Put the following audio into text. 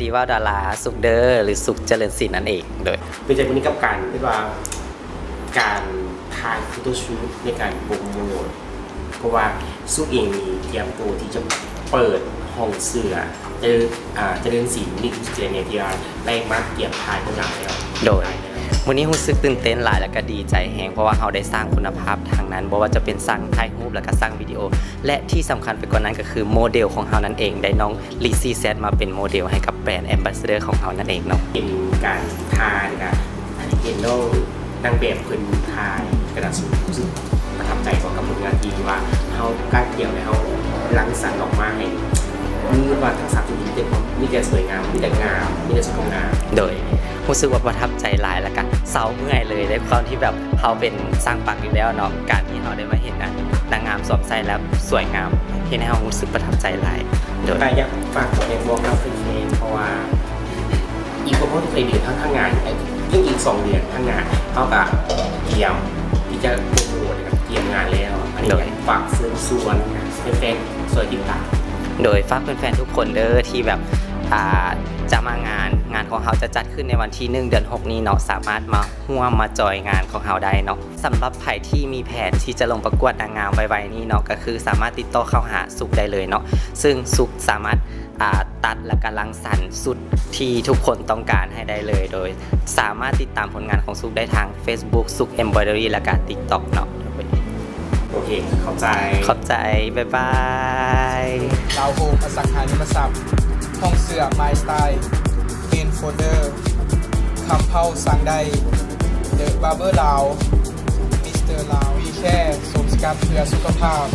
ที่ว่าดาราสุขเดอร์หรือสุขเจริญศิลป์นั่นเองโดยเป็นใจวันนี้กับการที่ว่าการถ่ายโฟโต้ชูตในการโปรโมทเพราะว่าสุขเองมีเตรียมตัวที่จะเปิดห้องเสื้อจะเดินสินนี่คือเจเนียที่ว่าแรงมากเตรียมถ่ายเมื่อไหร่แล้วโดยวันนี้รู้สึกตื่นเต้นหลายแล้วก็ดีใจแฮงเพราะว่าเราได้สร้างคุณภาพทางนั้นบ่ว่าจะเป็นสร้างถ่ายรูปแล้วก็สร้างวิดีโอและที่สำคัญไปกว่านั้นก็คือโมเดลของเรานั่นเองได้น้องลีซี่แซดมาเป็นโมเดลให้กับแบรนด์แอมบาสเดอร์ของเรานั่นเองเนาะเป็นการถ่ายนะครับเห็นน้องนางแบบคนถ่ายกระดาษรู้สึกประทับใจกับผลงานที่ว่าเขากล้าเกี่ยวและเขารังสรรค์ออกมาให้มีว่าทักษะที่มีแต่สวยงามมีแต่งามมีแต่สวยงามโดยรู้สึกว่าประทับใจหลายแล้วกันเศร้าเมื่อยเลยในความที่แบบเขาเป็นสร้างปักอยู่แล้วเนาะการที่เขาได้มาเห็นนางงามสวมใส่แล้วสวยงามเห็นให้เขารู้สึกประทับใจหลายโดยอยากฝากตัวเองบอกเราเป็นเองเพราะว่าอีกคนเขาจะเคยเดือนทั้งงานยิ่งอีก2 เดือนทั้งงานเขากับเตรียมที่จะโปรโมทนะครับเตรียมงานแล้วอันนี้ฝากเชิญชวนแฟนๆสวยติดตามโดยฝากแฟนๆทุกคนเด้อที่แบบจะมางานของเขาจะจัดขึ้นในวันที่1 เดือน 6นี้เนาะสามารถมาร่วมมาจอยงานของเขาได้เนาะสำหรับใครที่มีแผนที่จะลงประกวดนางงามไวๆนี้เนาะก็คือสามารถติดต่อเข้าหาสุขได้เลยเนาะซึ่งสุขสามารถตัดและกำลังสรรสุดที่ทุกคนต้องการให้ได้เลยโดยสามารถติดตามผลงานของสุขได้ทาง Facebook สุข Embroidery และก็ TikTok เนาะโอเคเข้าใจบ๊ายบายดาวโฮมอสังหาริมทรัพย์ห้องเสื้อไมสไตล์เมนโฟลเดอร์คำเผาสั่งได้เดอะบาร์เบอร์ลาวมิสเตอร์ลาววีแค่สมสกัดเพื่อสุขภาพ